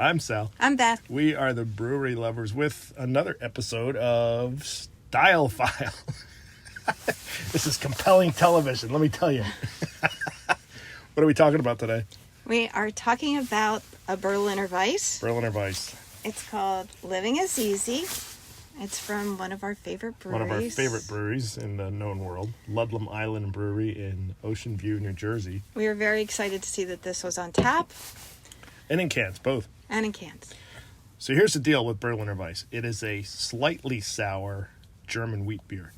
I'm Sal. I'm Beth. We are the brewery lovers with another episode of Style File. This is compelling television, let me tell you. What are we talking about today? We are talking about a Berliner Weisse. Berliner Weisse. It's called Living is Easy. It's from one of our favorite breweries. One of our favorite breweries in the known world. Ludlam Island Brewery in Ocean View, New Jersey. We were very excited to see that this was on tap. And in cans, both. And in cans. So here's the deal with Berliner Weisse. It is a slightly sour German wheat beer.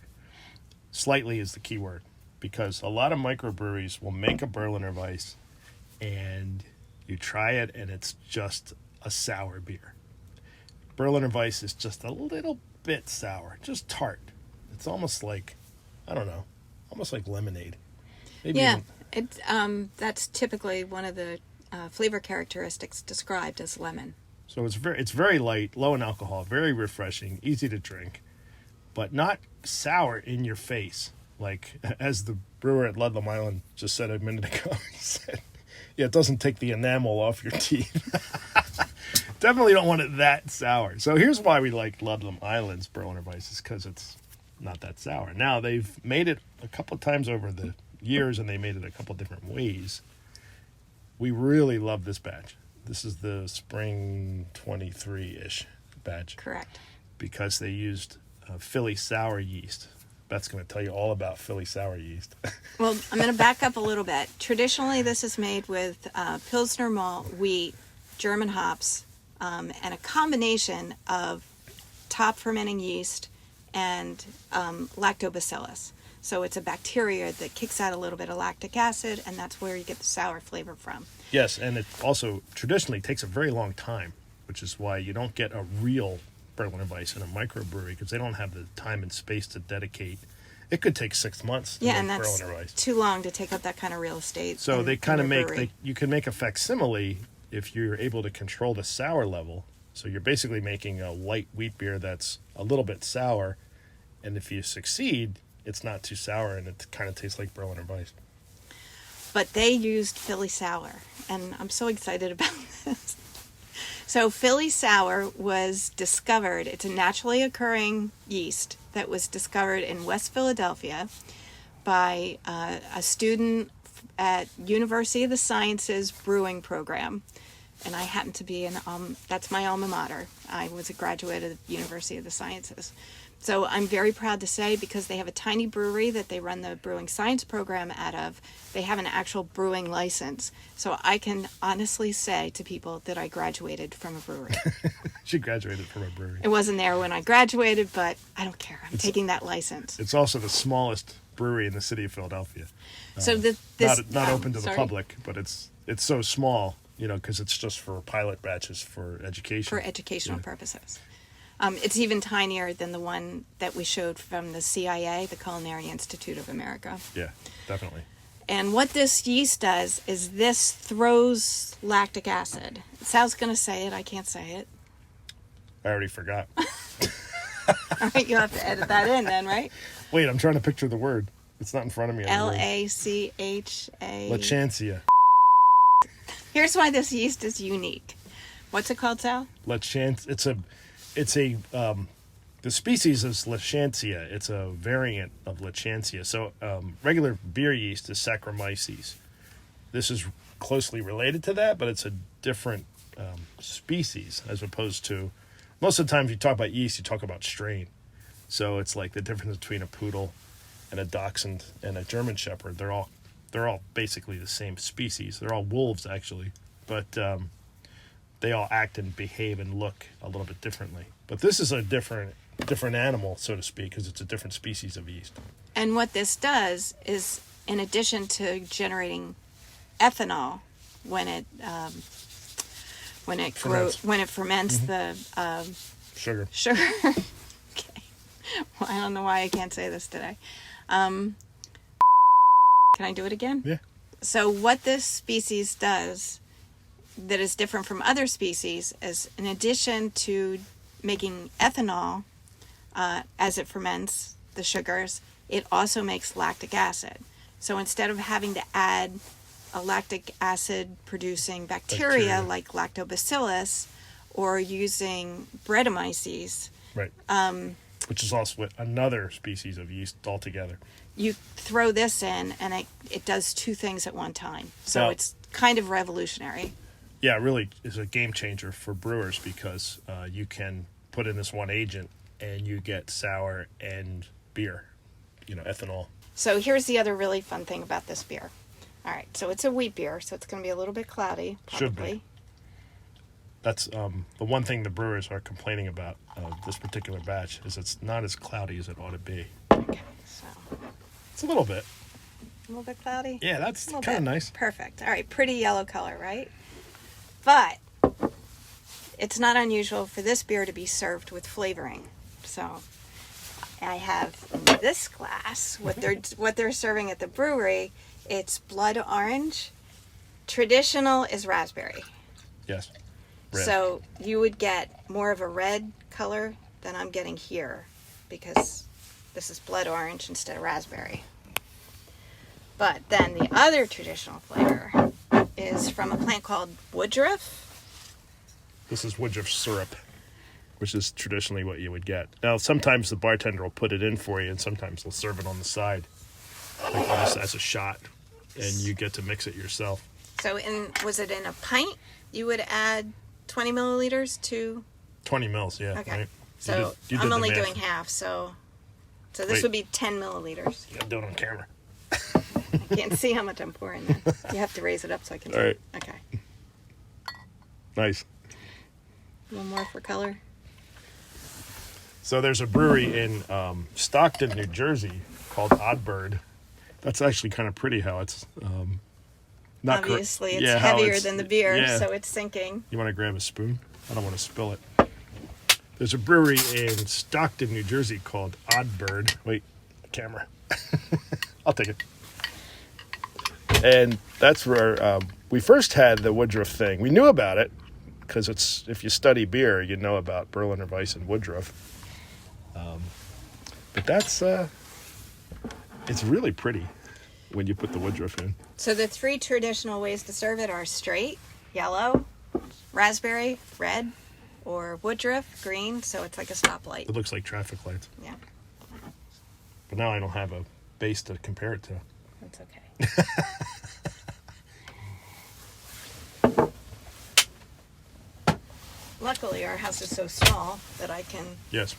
Slightly is the key word. Because a lot of microbreweries will make a Berliner Weisse and you try it and it's just a sour beer. Berliner Weisse is just a little bit sour, just tart. It's almost like, I don't know, almost like lemonade. Maybe yeah, that's typically one of the flavor characteristics described as lemon. So it's very light, low in alcohol, very refreshing, easy to drink, but not sour in your face. Like, as the brewer at Ludlam Island just said a minute ago, he said, yeah, it doesn't take the enamel off your teeth. Definitely don't want it that sour. So here's why we like Ludlam Island's Berliner Weisse, is because it's not that sour. Now, they've made it a couple of times over the years, and they made it a couple different ways. We really love this batch. This is the spring 23-ish batch. Correct. Because they used Philly sour yeast. Beth's going to tell you all about Philly sour yeast. Well, I'm going to back up a little bit. Traditionally, this is made with Pilsner malt, wheat, German hops, and a combination of top fermenting yeast and lactobacillus. So it's a bacteria that kicks out a little bit of lactic acid, and that's where you get the sour flavor from. Yes, and it also traditionally takes a very long time, which is why you don't get a real Berliner Weisse in a microbrewery, because they don't have the time and space to dedicate. It could take 6 months to make and that's Berliner Weisse. Too long to take up that kind of real estate. So they kind of make, you can make a facsimile if you're able to control the sour level. So you're basically making a light wheat beer that's a little bit sour, and if you succeed, it's not too sour, and it kind of tastes like Berliner Weisse. But they used Philly sour, and I'm so excited about this. So Philly sour was discovered, it's a naturally occurring yeast that was discovered in West Philadelphia by a student at University of the Sciences brewing program. And I happen to be that's my alma mater. I was a graduate of the University of the Sciences. So I'm very proud to say, because they have a tiny brewery that they run the brewing science program out of, they have an actual brewing license. So I can honestly say to people that I graduated from a brewery. She graduated from a brewery. It wasn't there when I graduated, but I don't care. I'm taking that license. It's also the smallest brewery in the city of Philadelphia. So not open to the public, but it's so small, because it's just for pilot batches for education. For educational purposes. It's even tinier than the one that we showed from the CIA, the Culinary Institute of America. Yeah, definitely. And what this yeast does is this throws lactic acid. Sal's going to say it. I can't say it. I already forgot. All right, you'll have to edit that in then, right? Wait, I'm trying to picture the word. It's not in front of me. Lachacha. Lachancia. Here's why this yeast is unique. What's it called, Sal? The species is Lachancia. It's a variant of Lachancia. So regular beer yeast is Saccharomyces. This is closely related to that, but it's a different species, as opposed to, most of the time if you talk about yeast, you talk about strain. So it's like the difference between a poodle and a dachshund and a German shepherd. They're all basically the same species. They're all wolves, actually, but they all act and behave and look a little bit differently. But this is a different animal, so to speak, because it's a different species of yeast. And what this does is, in addition to generating ethanol when it ferments the sugar. Okay. Well, I don't know why I can't say this today. Can I do it again? Yeah. So what this species does that is different from other species is, in addition to making ethanol as it ferments the sugars, it also makes lactic acid. So instead of having to add a lactic acid producing bacteria like lactobacillus, or using Brettanomyces. Right. Which is also another species of yeast altogether. You throw this in, and it does two things at one time. So Now, it's kind of revolutionary. Yeah, it really is a game changer for brewers because you can put in this one agent and you get sour and beer, ethanol. So here's the other really fun thing about this beer. All right, so it's a wheat beer, so it's going to be a little bit cloudy, probably. Should be. That's the one thing the brewers are complaining about this particular batch is it's not as cloudy as it ought to be. Okay, so It's a little bit. a little bit cloudy. Yeah, that's kind of nice. Perfect. All right, pretty yellow color, right? But it's not unusual for this beer to be served with flavoring. So I have in this glass what they're serving at the brewery. It's blood orange. Traditional is raspberry. Yes. Red. So you would get more of a red color than I'm getting here because this is blood orange instead of raspberry. But then the other traditional flavor is from a plant called woodruff. This is woodruff syrup, which is traditionally what you would get. Now, sometimes the bartender will put it in for you, and sometimes they'll serve it on the side, like as a shot, and you get to mix it yourself. So was it in a pint? You would add 20 milliliters to... 20 mils, yeah. Okay. Right? So you did I'm the only math. doing half, so this Wait. would be 10 milliliters. You gotta do it on camera. I can't see how much I'm pouring there. You have to raise it up so I can see. All right. Okay. Nice. One more for color. So there's a brewery in Stockton, New Jersey called Oddbird. That's actually kind of pretty how it's not Obviously, it's yeah, how heavier than the beer, yeah. so it's sinking. You want to grab a spoon? I don't want to spill it. There's a brewery in Stockton, New Jersey called Oddbird. Wait, camera. I'll take it. And that's where we first had the Woodruff thing. We knew about it because it's if you study beer, you know about Berliner Weisse and Woodruff. But that's it's really pretty when you put the Woodruff in. So the three traditional ways to serve it are straight, yellow, raspberry, red, or woodruff, green, so it's like a stoplight. It looks like traffic lights. Yeah, But now I don't have a base to compare it to. that's okay. Luckily, our house is so small that I can... Yes.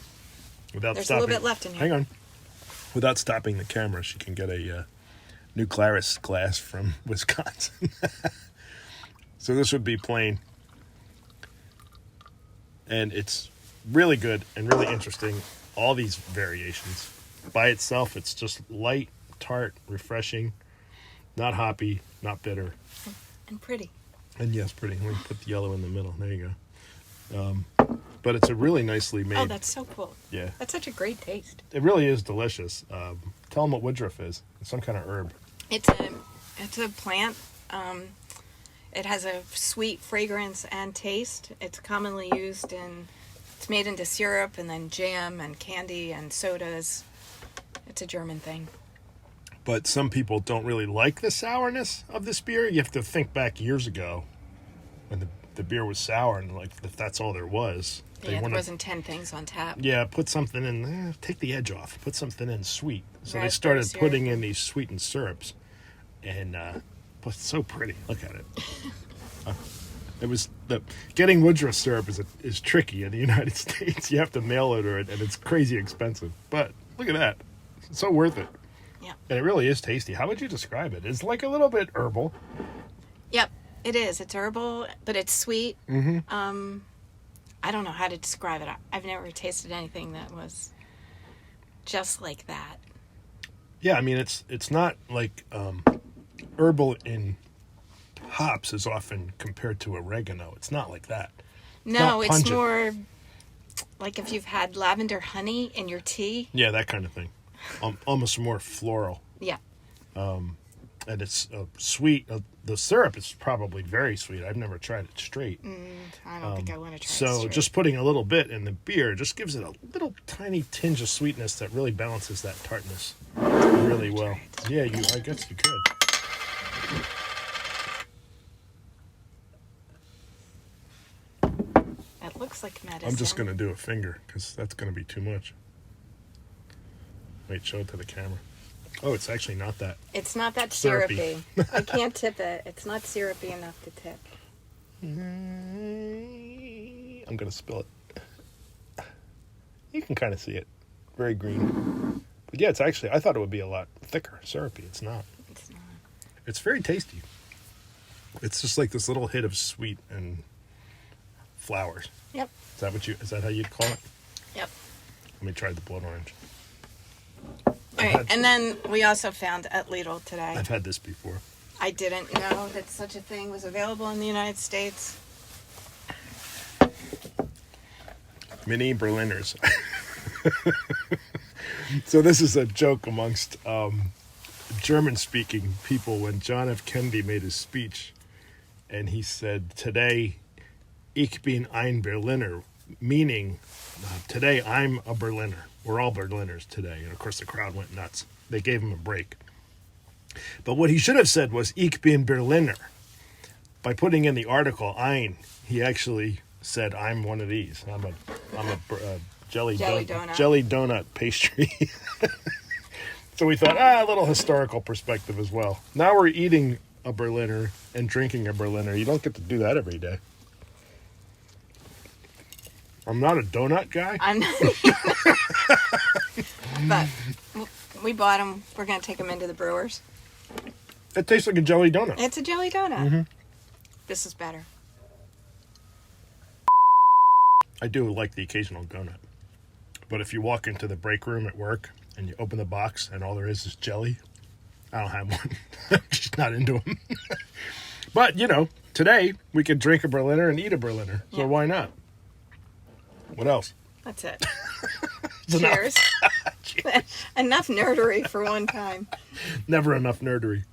Without There's stopping. a little bit left in here. Hang on. Without stopping the camera, she can get a New Claris glass from Wisconsin. So this would be plain. And it's really good and really interesting. All these variations. By itself, it's just light, tart, refreshing, not hoppy, not bitter. And pretty. And yes, pretty. Let me put the yellow in the middle. There you go. But it's a really nicely made. Oh, that's so cool. Yeah. That's such a great taste. It really is delicious. Tell them what woodruff is. It's some kind of herb. It's a plant. It has a sweet fragrance and taste. It's commonly used it's made into syrup and then jam and candy and sodas. It's a German thing. But some people don't really like the sourness of this beer. You have to think back years ago when the beer was sour and like if that's all there was. Yeah, there wasn't 10 things on tap. Yeah, put something in, take the edge off. Put something in sweet. So Raspberry they started syrup. putting in these sweetened syrups. And but it's so pretty. Look at it. It was getting woodruff syrup is tricky in the United States. You have to mail order it, and it's crazy expensive. But look at that, it's so worth it. Yeah. And it really is tasty. How would you describe it? It's like a little bit herbal. Yep, it is. It's herbal, but it's sweet. Mm-hmm. I don't know how to describe it. I've never tasted anything that was just like that. Yeah, I mean it's not like herbal in hops is often compared to oregano. It's not like that. No, not it's pungent. more like if you've had lavender honey in your tea. Yeah, that kind of thing. Almost more floral. Yeah. And it's sweet. The syrup is probably very sweet. I've never tried it straight. I don't think I want to try it So straight. just putting a little bit in the beer just gives it a little tiny tinge of sweetness that really balances that tartness really well. Yeah, I guess you could. It's like medicine. I'm just going to do a finger because that's going to be too much. Wait, show it to the camera. Oh, it's actually not that. It's not that Syrupy. syrupy. I can't tip it. It's not syrupy enough to tip. I'm going to spill it. You can kind of see it. Very green. But yeah, it's actually, I thought it would be a lot thicker, syrupy. It's not. It's not. It's very tasty. It's just like this little hit of sweet and flowers. Yep. Is that how you'd call it? Yep. Let me try the blood orange. All right, and then we also found at Lidl today. I've had this before. I didn't know that such a thing was available in the United States. Mini Berliners. So this is a joke amongst German-speaking people when John F. Kennedy made his speech, and he said, "Today, ich bin ein Berliner," meaning, today I'm a Berliner. We're all Berliners today. And of course, the crowd went nuts. They gave him a break. But what he should have said was, "Ich bin Berliner." By putting in the article ein, he actually said, "I'm one of these. I'm a jelly donut pastry." So we thought, a little historical perspective as well. Now we're eating a Berliner and drinking a Berliner. You don't get to do that every day. I'm not a donut guy. I'm not but we bought them. We're going to take them into the brewers. It tastes like a jelly donut. It's a jelly donut. Mm-hmm. This is better. I do like the occasional donut. But if you walk into the break room at work and you open the box and all there is jelly, I don't have one. I'm just not into them. But, today we could drink a Berliner and eat a Berliner. So why not? What else? That's it. Cheers. Enough nerdery for one time. Never enough nerdery.